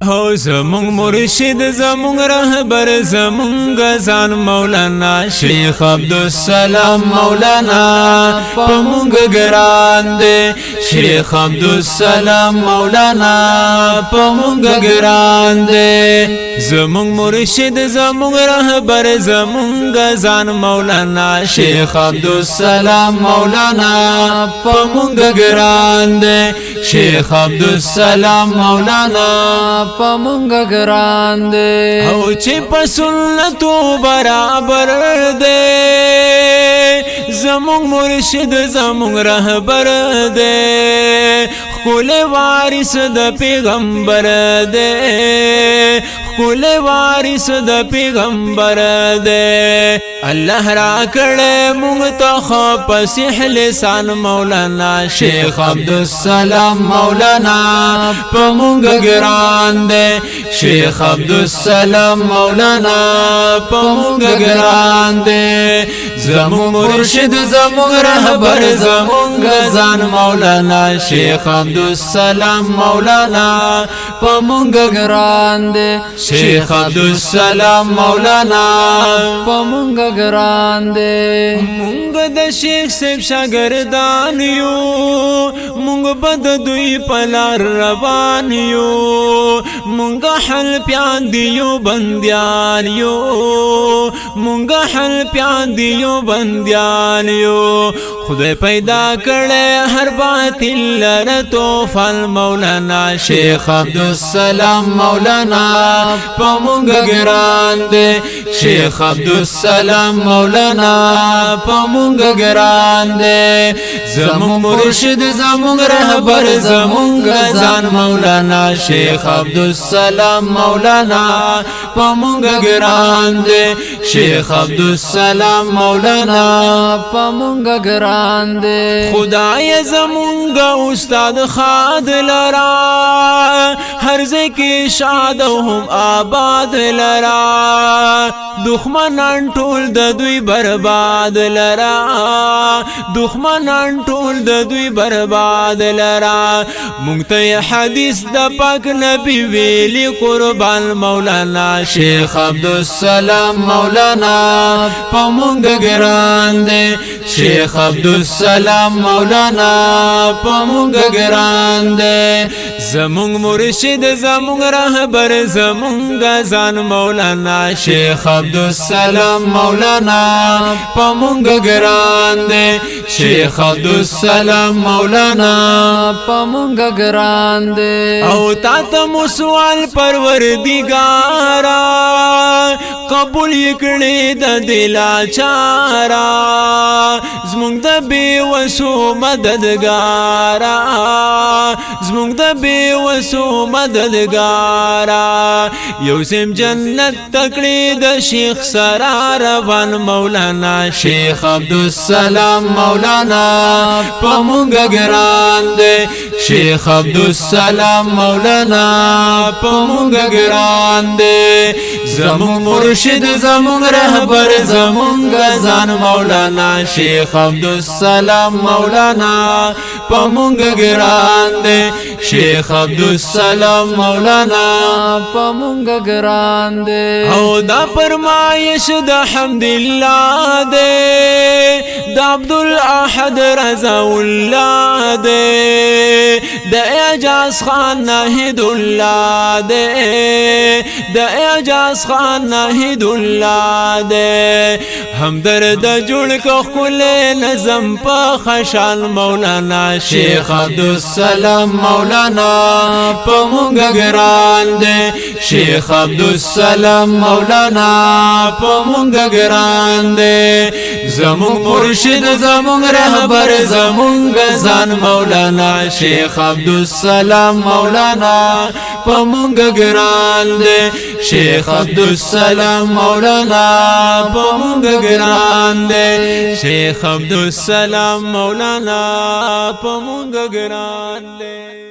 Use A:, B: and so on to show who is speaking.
A: او زمون مرشد زمون رهبر زمون گزان مولانا شیخ عبدالسلام مولانا پمونگ گران دے شیخ عبدالسلام مولانا پمونگ گران دے زمون مرشد زمون رهبر زمون گزان مولانا شیخ عبدالسلام مولانا پمونگ گران دے شیخ عبدالسلام مولانا
B: پمونگ گران دے
A: او چی پا سنتو برابر دے زمون مرشد زمون رهبر دے خول وارث د پیغمبر دے خول وارث د پیغمبر دے اللہ را کڑے منتخب پسیح لسان مولانا شیخ عبدالسلام مولانا پمونگ گران دے شیخ عبدالسلام مولانا پمونگ گران دے زمون مرشد زمون رهبر زمون گزان مولانا شیخ عبدالسلام مولانا
B: پمونگ گران دے
A: شیخ عبدالسلام مولانا
B: پمونگ گران دے
A: مونگ د شیخ سیب شاگردان یو مونگ بد دوی پلار روان یو مونگ حل پیان دیو بندیان یو مونگ حل پیان دیو بندیان یو خدای پیدا کڑے ہر باطل لرتو فال مولانا شیخ عبدالسلام مولانا پمونگ گران دے شیخ عبدالسلام مولانا پمونگ گران دے زمون مرشد زمون رهبر زمون گزان مولانا شیخ عبدالسلام مولانا پمونگ گران دے شیخ عبدالسلام مولانا
B: پمونگ گران دے
A: خدای زمونگ استاد خاد لرا ہر زکی شاد هم آباد لرا دخمنان ټول د دوی برباد لرا دخمنان ټول د دوی برباد لرا مونږ ته حدیث د پاک نبی ویلی قربان مولانا شیخ عبدالسلام مولانا پمونگ گران دے شیخ عبدالسلام مولانا پمونگ گران دے زمون مرشد زمون رهبر زمون گزان مولانا شیخ عبدالسلام مولانا پمونگ گران دے شیخ عبدالسلام مولانا
B: پمونگ گران دے
A: او تاتم سوال پروردگارا قبول یکڑی د دلا چارا زمونگ د بی وسو مددگارا زمونگ د بی وسو مددگارا یوسم جنت تکڑی د شیخ سرار روان مولانا شیخ عبدالسلام مولانا پمونگ گران دے شیخ عبدالسلام مولانا پمونگ گران دے زمون مرشد زمون رهبر زمون گزان مولانا شیخ عبدالسلام مولانا پمونگ گران دے شیخ عبدالسلام مولانا
B: پمونگ گران دے
A: او دا فرمایش دا حمداللہ دے دا عبدالاحد رضا اللہ دے دا اعجاز خان ناہید اللہ دے دا اعجاز خان ناہید اللہ دے ہمدرد جڑ کو کل نظم پا خشال مولانا شیخ عبدالسلام مولانا پمونگ گران دے شیخ عبدالسلام مولانا پمونگ گران دے زمون مرشد زمون رهبر زمون گزان مولانا شیخ عبدالسلام مولانا پمونگ گران دے شیخ عبدالسلام مولانا پمونگ گران دے شیخ عبدالسلام مولانا پمونگ گران دے